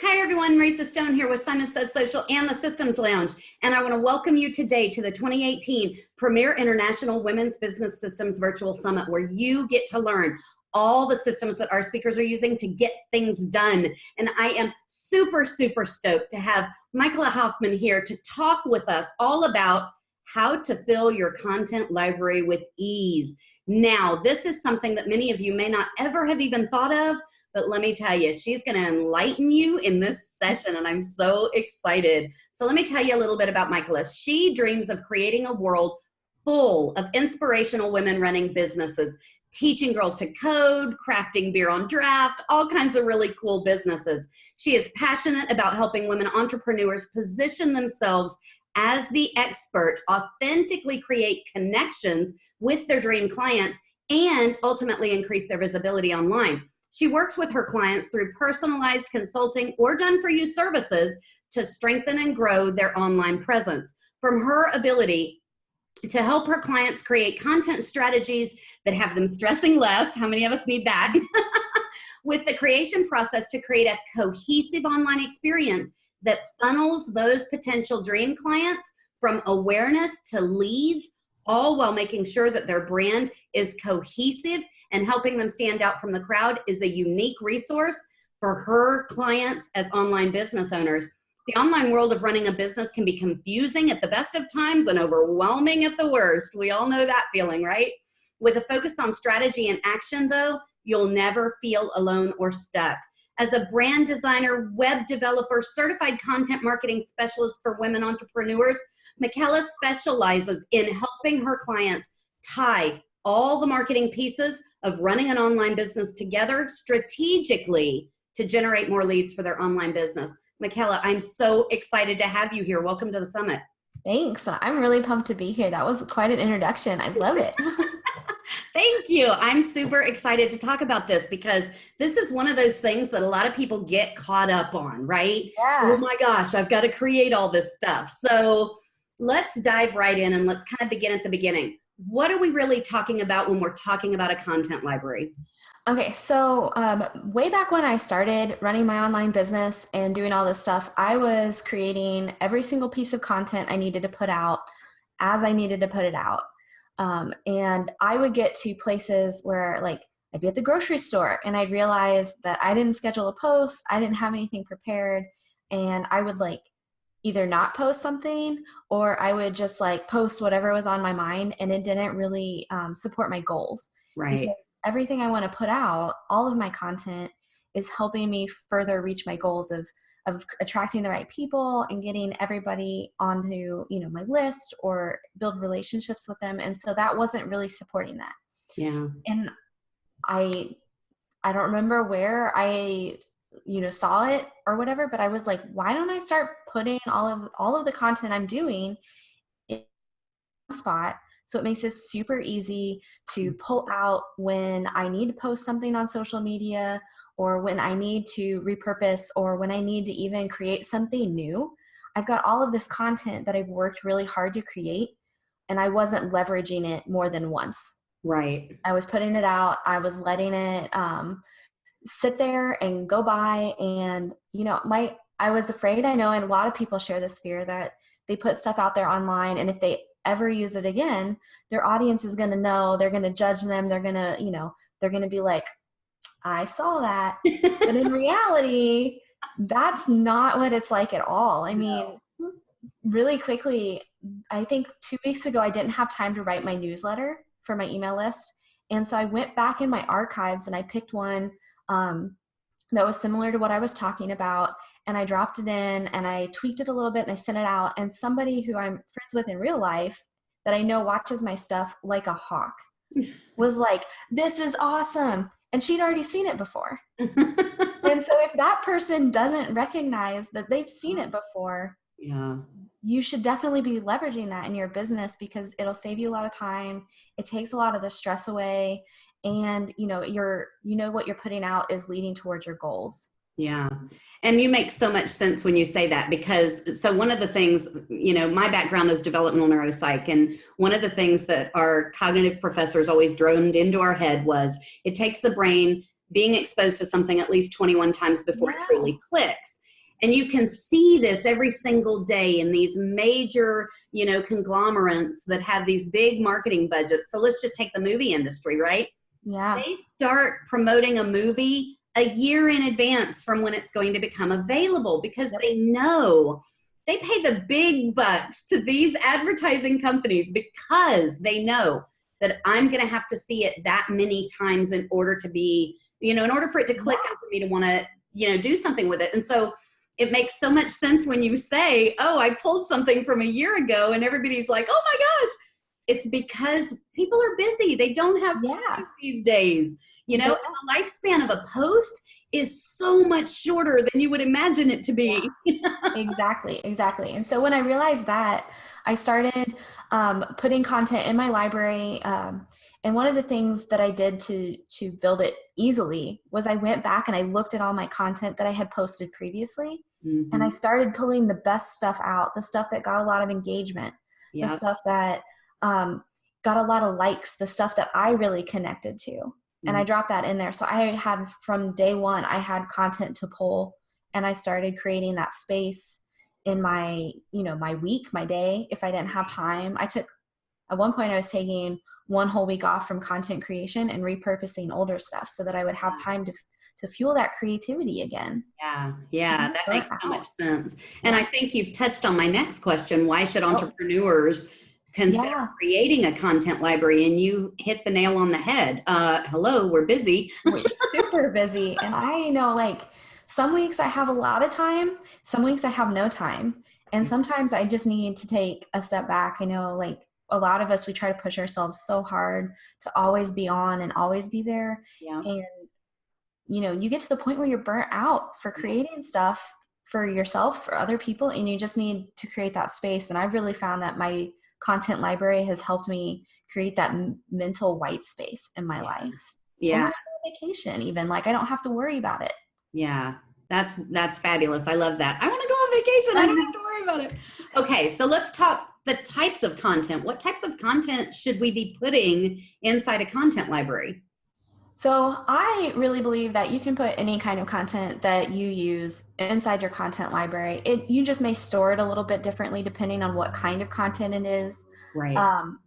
Hi everyone, Marisa Stone here with Simon Says Social and the Systems Lounge, and I want to welcome you today to the 2018 Premier International Women's Business Systems Virtual Summit, where you get to learn all the systems that our speakers are using to get things done. And I am super stoked to have Michaela Hoffman here to talk with us all about how to fill your content library with ease. Now, this is something that many of you may not ever have even thought of, but let me tell you, she's going to enlighten you in this session, and I'm so excited. So let me tell you a little bit about Michaela. She dreams of creating a world full of inspirational women running businesses, teaching girls to code, crafting beer on draft, all kinds of really cool businesses. She is passionate about helping women entrepreneurs position themselves as the expert, authentically create connections with their dream clients, and ultimately increase their visibility online. She works with her clients through personalized consulting or done-for-you services to strengthen and grow their online presence. From her ability to help her clients create content strategies that have them stressing less, how many of us need that? With the creation process to create a cohesive online experience that funnels those potential dream clients from awareness to leads, all while making sure that their brand is cohesive and helping them stand out from the crowd, is a unique resource for her clients as online business owners. The online world of running a business can be confusing at the best of times and overwhelming at the worst. We all know that feeling, right? With a focus on strategy and action, though, you'll never feel alone or stuck. As a brand designer, web developer, certified content marketing specialist for women entrepreneurs, Michaela specializes in helping her clients tie all the marketing pieces of running an online business together strategically to generate more leads for their online business. Michaela, I'm so excited to have you here. Welcome to the summit. Thanks. I'm really pumped to be here. That was quite an introduction. I love it. Thank you. I'm super excited to talk about this because this is one of those things that a lot of people get caught up on, right? Yeah. Oh my gosh, I've got to create all this stuff. So let's dive right in and let's kind of begin at the beginning. What are we really talking about when we're talking about a content library? Okay, so way back when I started running my online business and doing all this stuff, I was creating every single piece of content I needed to put out as I needed to put it out. And I would get to places where, like, I'd be at the grocery store and I'd realize that I didn't schedule a post, I didn't have anything prepared, and I would either not post something, or I would just post whatever was on my mind, and it didn't really support my goals. Right. Because everything I want to put out, all of my content, is helping me further reach my goals of attracting the right people and getting everybody onto, my list or build relationships with them. And so that wasn't really supporting that. Yeah. And I don't remember where I saw it or whatever, but I was like, why don't I start putting all of the content I'm doing in one spot, so it makes it super easy to pull out when I need to post something on social media, or when I need to repurpose, or when I need to even create something new. I've got all of this content that I've worked really hard to create, and I wasn't leveraging it more than once. Right. I was putting it out. I was letting it sit there and go by. And, I was afraid, I know, and a lot of people share this fear, that they put stuff out there online, and if they ever use it again, their audience is going to know, they're going to judge them. They're going to, they're going to be like, I saw that. But in reality, that's not what it's like at all. I mean, really quickly, I think 2 weeks ago, I didn't have time to write my newsletter for my email list. And so I went back in my archives and I picked one that was similar to what I was talking about. And I dropped it in and I tweaked it a little bit and I sent it out. And somebody who I'm friends with in real life that I know watches my stuff like a hawk was like, this is awesome. And she'd already seen it before. And so if that person doesn't recognize that they've seen it before, you should definitely be leveraging that in your business, because it'll save you a lot of time. It takes a lot of the stress away. And, what you're putting out is leading towards your goals. Yeah. And you make so much sense when you say that, because so one of the things, my background is developmental neuropsych. And one of the things that our cognitive professors always droned into our head was it takes the brain being exposed to something at least 21 times before it truly clicks. And you can see this every single day in these major, conglomerates that have these big marketing budgets. So let's just take the movie industry, right? Yeah. They start promoting a movie a year in advance from when it's going to become available, because they know they pay the big bucks to these advertising companies, because they know that I'm going to have to see it that many times in order to be, in order for it to click and for me to want to, do something with it. And so it makes so much sense when you say, oh, I pulled something from a year ago, and everybody's like, oh my gosh. It's because people are busy. They don't have time these days. And the lifespan of a post is so much shorter than you would imagine it to be. Exactly. And so when I realized that, I started putting content in my library. And one of the things that I did to build it easily was I went back and I looked at all my content that I had posted previously. Mm-hmm. And I started pulling the best stuff out, the stuff that got a lot of engagement, the stuff that got a lot of likes, the stuff that I really connected to. And I dropped that in there. So I had, from day one, I had content to pull, and I started creating that space in my, my week, my day. If I didn't have time, at one point I was taking one whole week off from content creation and repurposing older stuff so that I would have time to fuel that creativity again. Yeah, that makes so much sense. And I think you've touched on my next question. Why should entrepreneurs consider creating a content library? And you hit the nail on the head. Hello, we're busy. We're super busy. And I know, like, some weeks I have a lot of time, some weeks I have no time. And sometimes I just need to take a step back. I know, like, a lot of us, we try to push ourselves so hard to always be on and always be there. And, you get to the point where you're burnt out for creating stuff for yourself, for other people, and you just need to create that space. And I've really found that my content library has helped me create that mental white space in my life. Or when I go on vacation, even, like, I don't have to worry about it. Yeah, that's fabulous. I love that. I want to go on vacation. I don't have to worry about it. Okay, so let's talk the types of content. What types of content should we be putting inside a content library? So I really believe that you can put any kind of content that you use inside your content library. You just may store it a little bit differently depending on what kind of content it is. Right.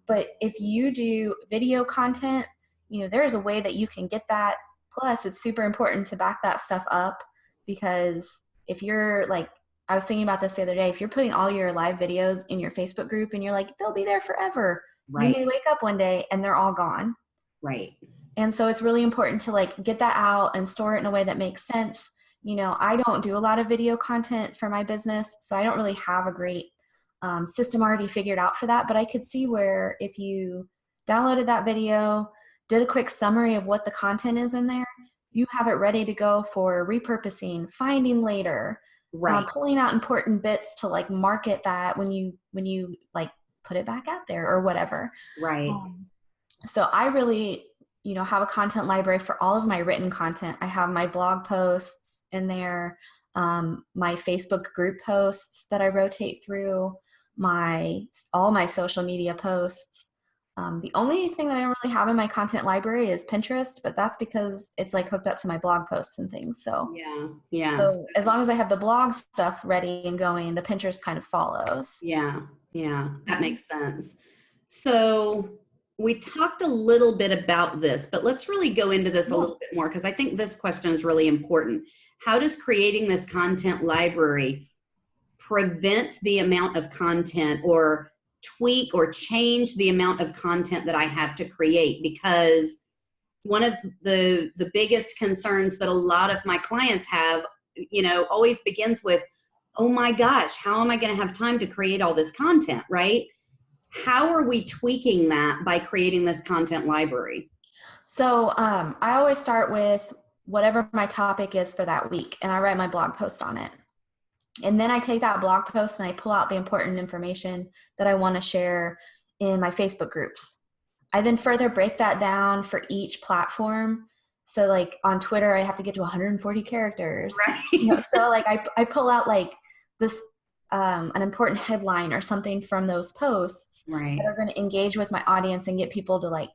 But if you do video content, there's a way that you can get that. Plus, it's super important to back that stuff up, because if you're, like, I was thinking about this the other day, if you're putting all your live videos in your Facebook group and you're like, they'll be there forever. Right. You may wake up one day and they're all gone. Right. And so it's really important to, like, get that out and store it in a way that makes sense. I don't do a lot of video content for my business, so I don't really have a great system already figured out for that. But I could see where if you downloaded that video, did a quick summary of what the content is in there, you have it ready to go for repurposing, finding later, pulling out important bits to, like, market that when you like put it back out there or whatever. Right. So I really, have a content library for all of my written content. I have my blog posts in there, my Facebook group posts that I rotate through, all my social media posts. The only thing that I don't really have in my content library is Pinterest, but that's because it's, like, hooked up to my blog posts and things. So yeah. So as long as I have the blog stuff ready and going, the Pinterest kind of follows. Yeah, that makes sense. So we talked a little bit about this, but let's really go into this a little bit more, because I think this question is really important. How does creating this content library prevent the amount of content, or tweak or change the amount of content that I have to create? Because one of the biggest concerns that a lot of my clients have, always begins with, oh my gosh, how am I going to have time to create all this content, right? How are we tweaking that by creating this content library? So I always start with whatever my topic is for that week, and I write my blog post on it. And then I take that blog post and I pull out the important information that I want to share in my Facebook groups. I then further break that down for each platform. So, like, on Twitter, I have to get to 140 characters. Right. So, like, I pull out, like, this an important headline or something from those posts that are going to engage with my audience and get people to, like,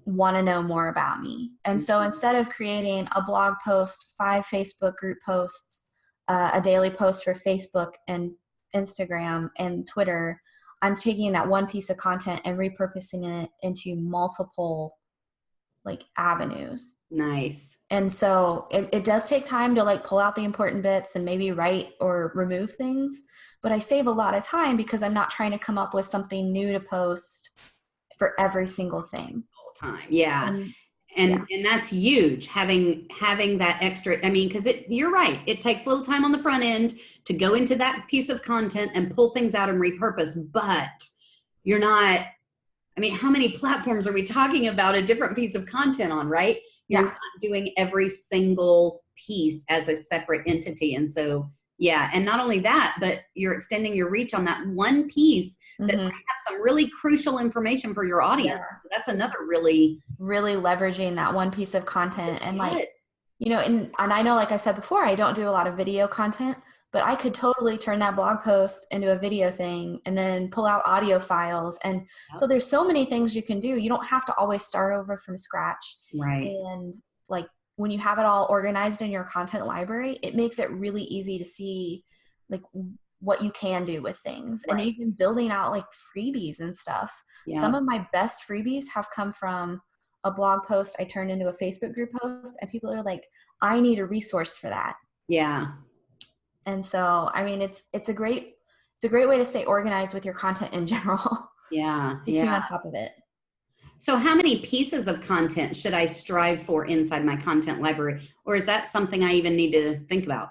want to know more about me. And so instead of creating a blog post, 5 Facebook group posts, a daily post for Facebook and Instagram and Twitter, I'm taking that one piece of content and repurposing it into multiple like avenues. Nice. And so it does take time to like pull out the important bits and maybe write or remove things, but I save a lot of time because I'm not trying to come up with something new to post for every single thing. All time. Yeah. And And that's huge, having that extra, I mean, because you're right, it takes a little time on the front end to go into that piece of content and pull things out and repurpose, but you're not, I mean, how many platforms are we talking about a different piece of content on, right? You're not doing every single piece as a separate entity. And so, yeah, and not only that, but you're extending your reach on that one piece that might have some really crucial information for your audience. Yeah. So that's another really leveraging that one piece of content. And like, you know, and I know, like I said before, I don't do a lot of video content, but I could totally turn that blog post into a video thing and then pull out audio files. And so there's so many things you can do. You don't have to always start over from scratch. Right. And like when you have it all organized in your content library, it makes it really easy to see like what you can do with things. And even building out like freebies and stuff. Some of my best freebies have come from a blog post I turned into a Facebook group post, and people are like, I need a resource for that. Yeah. And so, I mean, it's a great way to stay organized with your content in general. Yeah. Keeps you on top of it. So how many pieces of content should I strive for inside my content library? Or is that something I even need to think about?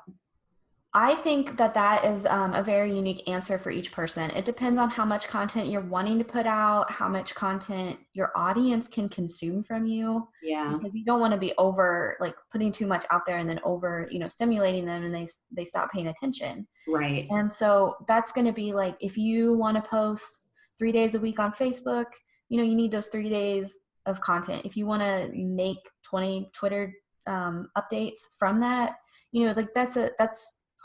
I think that is a very unique answer for each person. It depends on how much content you're wanting to put out, how much content your audience can consume from you. Yeah. Because you don't want to be over like putting too much out there and then over, you know, stimulating them and they stop paying attention. Right. And so that's going to be like, if you want to post 3 days a week on Facebook, you know, you need those 3 days of content. If you want to make 20 Twitter updates from that, you know, like that's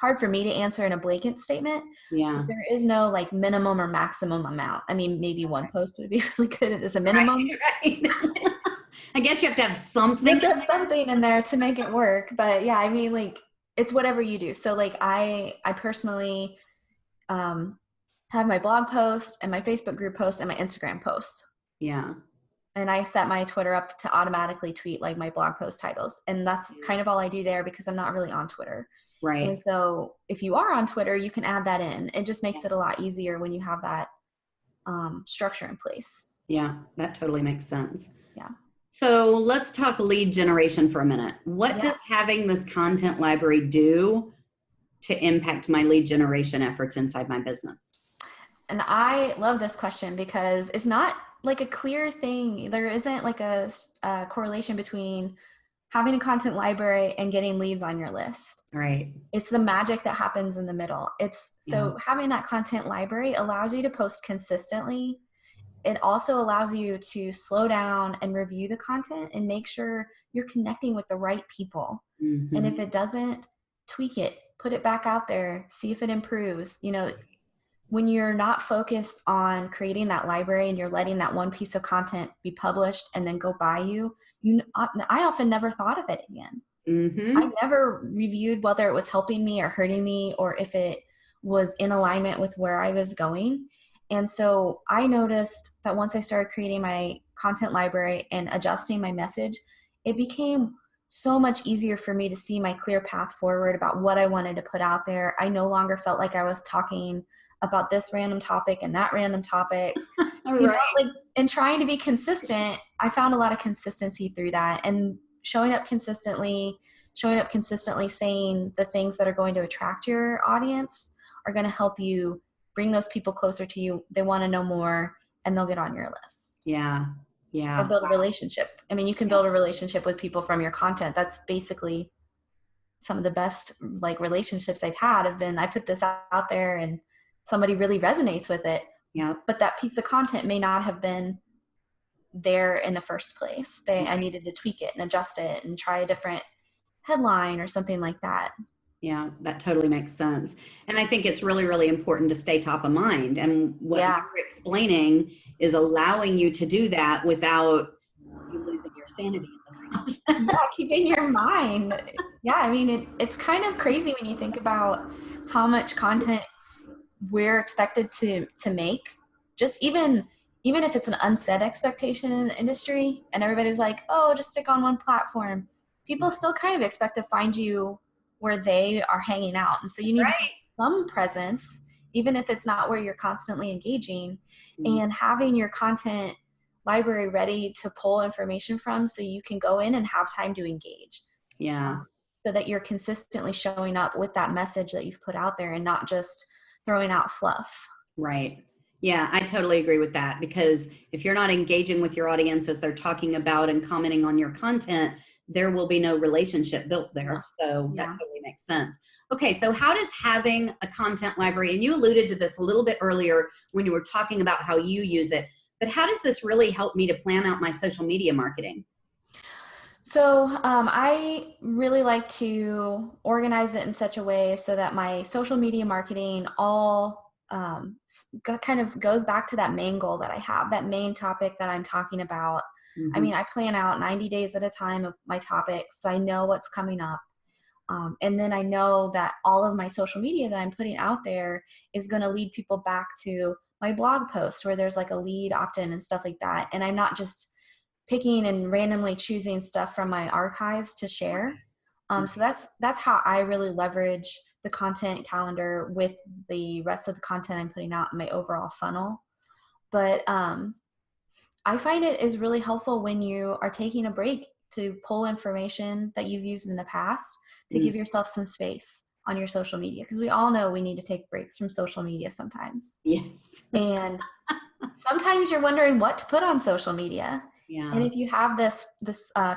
hard for me to answer in a blanket statement. Yeah. There is no like minimum or maximum amount. I mean, maybe one post would be really good as a minimum. Right. I guess you have to have something. You have to have something in there to make it work. But yeah, I mean, like it's whatever you do. So like I personally have my blog post and my Facebook group post and my Instagram post. Yeah. And I set my Twitter up to automatically tweet like my blog post titles. And that's kind of all I do there because I'm not really on Twitter. Right. And so if you are on Twitter, you can add that in. It just makes it a lot easier when you have that structure in place. Yeah, that totally makes sense. Yeah. So let's talk lead generation for a minute. What does having this content library do to impact my lead generation efforts inside my business? And I love this question because it's not like a clear thing. There isn't like a correlation between having a content library and getting leads on your list. Right. It's the magic that happens in the middle. So having that content library allows you to post consistently. It also allows you to slow down and review the content and make sure you're connecting with the right people. Mm-hmm. And if it doesn't, tweak it, put it back out there, see if it improves. You know, when you're not focused on creating that library and you're letting that one piece of content be published and then go by I often never thought of it again. Mm-hmm. I never reviewed whether it was helping me or hurting me or if it was in alignment with where I was going. And so I noticed that once I started creating my content library and adjusting my message, it became so much easier for me to see my clear path forward about what I wanted to put out there. I no longer felt like I was talking about this random topic and that random topic. Right. You know, like, and trying to be consistent, I found a lot of consistency through that. And showing up consistently saying the things that are going to attract your audience are going to help you bring those people closer to you. They want to know more and they'll get on your list. Yeah. Yeah. Or build a relationship. I mean, you can build a relationship with people from your content. That's basically some of the best like relationships I've had have been, I put this out there and somebody really resonates with it. Yeah. But that piece of content may not have been there in the first place. I needed to tweak it and adjust it and try a different headline or something like that. Yeah, that totally makes sense. And I think it's really, really important to stay top of mind. And what you're explaining is allowing you to do that without you losing your sanity in the process. Yeah, keeping your mind Yeah, I mean, it's kind of crazy when you think about how much content we're expected to make. Just even if it's an unsaid expectation in the industry, and everybody's like, oh, just stick on one platform. People still kind of expect to find you where they are hanging out, and so you need to have Right. some presence, even if it's not where you're constantly engaging, Mm. and having your content library ready to pull information from, so you can go in and have time to engage, Yeah. so that you're consistently showing up with that message that you've put out there and not just throwing out fluff. Right. Yeah, I totally agree with that, because if you're not engaging with your audience as they're talking about and commenting on your content, there will be no relationship built No. there. So that Yeah. totally makes sense. Okay, so how does having a content library, and you alluded to this a little bit earlier when you were talking about how you use it, but how does this really help me to plan out my social media marketing? So I really like to organize it in such a way so that my social media marketing all kind of goes back to that main goal that I have, that main topic that I'm talking about. I Hmm. mean, I plan out 90 days at a time of my topics, so I know what's coming up. And then I know that all of my social media that I'm putting out there is going to lead people back to my blog post where there's like a lead opt-in and stuff like that. And I'm not just picking and randomly choosing stuff from my archives to share. So that's how I really leverage the content calendar with the rest of the content I'm putting out in my overall funnel. But I find it is really helpful when you are taking a break to pull information that you've used in the past to Mm. give yourself some space on your social media, because we all know we need to take breaks from social media sometimes. Yes. And sometimes you're wondering what to put on social media. And Yeah. if you have this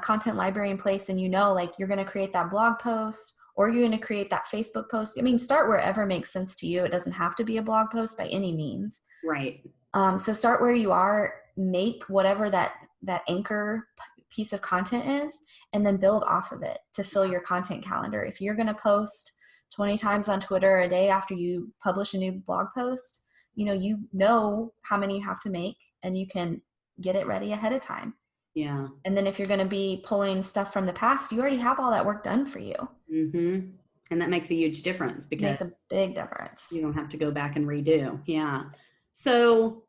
content library in place, and you know, like, you're going to create that blog post or you're going to create that Facebook post. I mean, start wherever makes sense to you. It doesn't have to be a blog post by any means. Right. So start where you are, make whatever that anchor piece of content is, and then build off of it to fill your content calendar. If you're going to post 20 times on Twitter a day after you publish a new blog post, you know how many you have to make, and you can get it ready ahead of time. Yeah. And then if you're going to be pulling stuff from the past, you already have all that work done for you. Hmm. And that makes a huge difference, It makes a because big difference. you don't have to go back and redo. Yeah. So,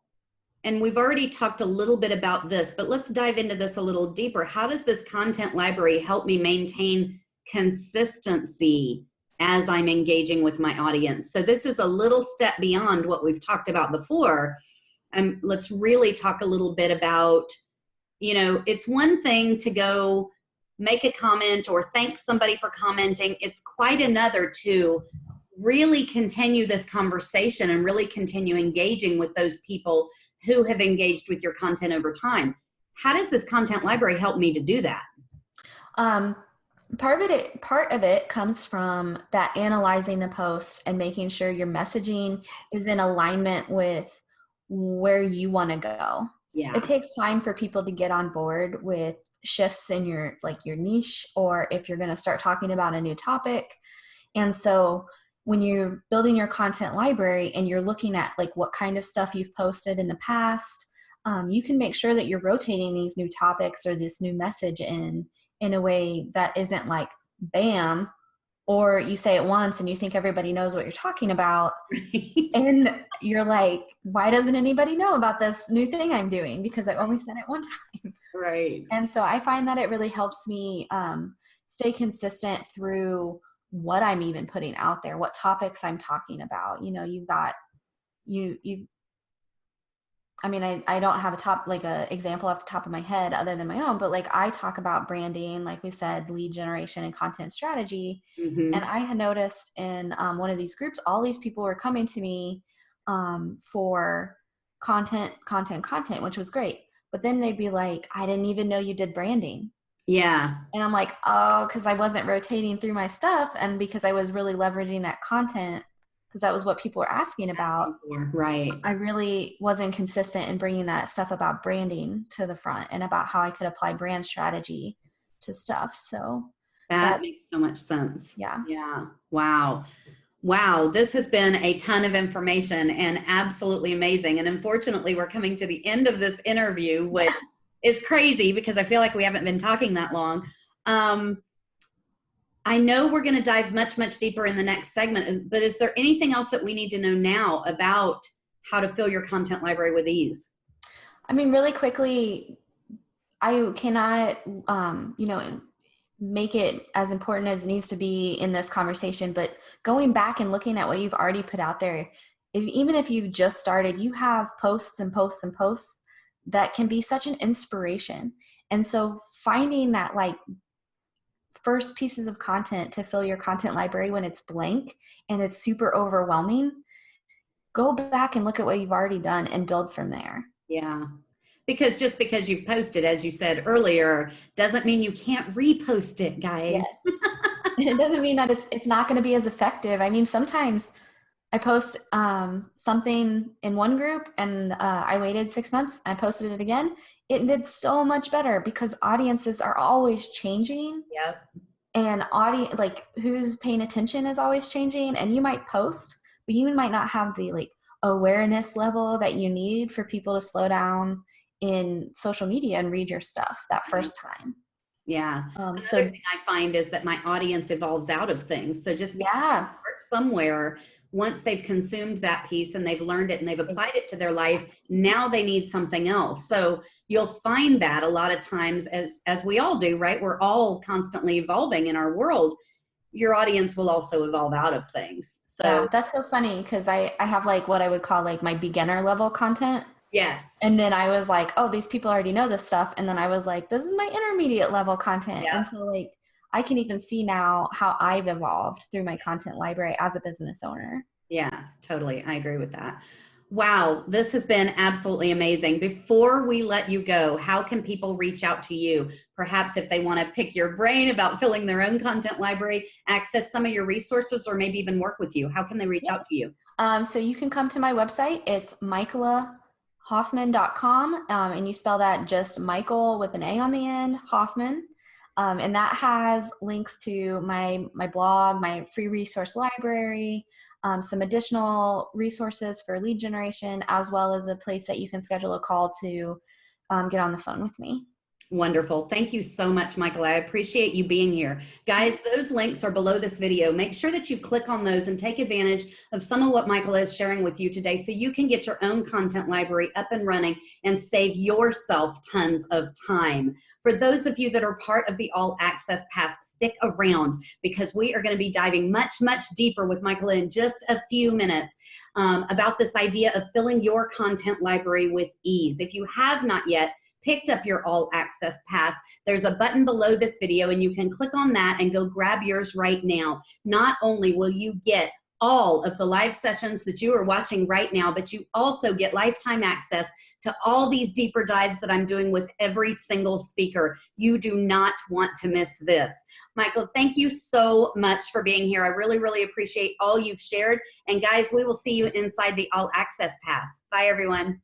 and we've already talked a little bit about this, but let's dive into this a little deeper. How does this content library help me maintain consistency as I'm engaging with my audience? So this is a little step beyond what we've talked about before. And let's really talk a little bit about, it's one thing to go make a comment or thank somebody for commenting. It's quite another to really continue this conversation and really continue engaging with those people who have engaged with your content over time. How does this content library help me to do that? Um, part of it comes from that analyzing the post and making sure your messaging is in alignment with where you want to go. It Yeah. takes time for people to get on board with shifts in your niche, or if you're going to start talking about a new topic. And so when you're building your content library and you're looking at like what kind of stuff you've posted in the past, you can make sure that you're rotating these new topics or this new message in a way that isn't like bam, or you say it once and you think everybody knows what you're talking about. Right. And you're like, why doesn't anybody know about this new thing I'm doing? Because I only said it one time. Right. And so I find that it really helps me stay consistent through what I'm even putting out there, what topics I'm talking about. You've got, you I mean, I don't have a example off the top of my head other than my own, but like I talk about branding, like we said, lead generation and content strategy. And Mm-hmm. I had noticed in one of these groups, all these people were coming to me for content, which was great. But then they'd be like, I didn't even know you did branding. Yeah. And I'm like, oh, because I wasn't rotating through my stuff, and because I was really leveraging that content, because that was what people were asking about. Asking for. Right. I really wasn't consistent in bringing that stuff about branding to the front and about how I could apply brand strategy to stuff. So That that's, makes so much sense. yeah. Yeah. Wow. Wow, this has been a ton of information and absolutely amazing. And unfortunately, we're coming to the end of this interview, which is crazy because I feel like we haven't been talking that long. Um, I know we're going to dive much, much deeper in the next segment, but is there anything else that we need to know now about how to fill your content library with ease? I mean, really quickly, I cannot, make it as important as it needs to be in this conversation, but going back and looking at what you've already put out there, even if you've just started, you have posts and posts and posts that can be such an inspiration. And so finding that like first pieces of content to fill your content library when it's blank and it's super overwhelming, go back and look at what you've already done and build from there. Yeah. Because just because you've posted, as you said earlier, doesn't mean you can't repost it, guys. Yes. It doesn't mean that it's not going to be as effective. I mean, sometimes I post something in one group and I waited 6 months. I posted it again. It did so much better because audiences are always changing. Yep. And audience, like who's paying attention is always changing. And you might post, but you might not have the like awareness level that you need for people to slow down in social media and read your stuff that first time. Yeah. Another So thing I find is that my audience evolves out of things. So just yeah, somewhere, once they've consumed that piece and they've learned it and they've applied it to their life, now they need something else. So you'll find that a lot of times, as we all do, right? We're all constantly evolving in our world. Your audience will also evolve out of things. So yeah, that's so funny because I have like what I would call like my beginner level content. yes. And then I was like, oh, these people already know this stuff. And then I was like, this is my intermediate level content. Yeah. And so like, I can even see now how I've evolved through my content library as a business owner. Yes, totally. I agree with that. Wow, this has been absolutely amazing. Before we let you go, how can people reach out to you? Perhaps if they want to pick your brain about filling their own content library, access some of your resources, or maybe even work with you. How can they reach out to you? So you can come to my website. It's michaelahoffman.com. And you spell that just Michael with an A on the end, Hoffman. And that has links to my blog, my free resource library, some additional resources for lead generation, as well as a place that you can schedule a call to get on the phone with me. Wonderful. Thank you so much, Michael. I appreciate you being here. Guys, those links are below this video. Make sure that you click on those and take advantage of some of what Michael is sharing with you today so you can get your own content library up and running and save yourself tons of time. For those of you that are part of the All Access Pass, stick around because we are going to be diving much, much deeper with Michael in just a few minutes about this idea of filling your content library with ease. If you have not yet picked up your All Access Pass, there's a button below this video and you can click on that and go grab yours right now. Not only will you get all of the live sessions that you are watching right now, but you also get lifetime access to all these deeper dives that I'm doing with every single speaker. You do not want to miss this. Michael, thank you so much for being here. I really, really appreciate all you've shared. And guys, we will see you inside the All Access Pass. Bye, everyone.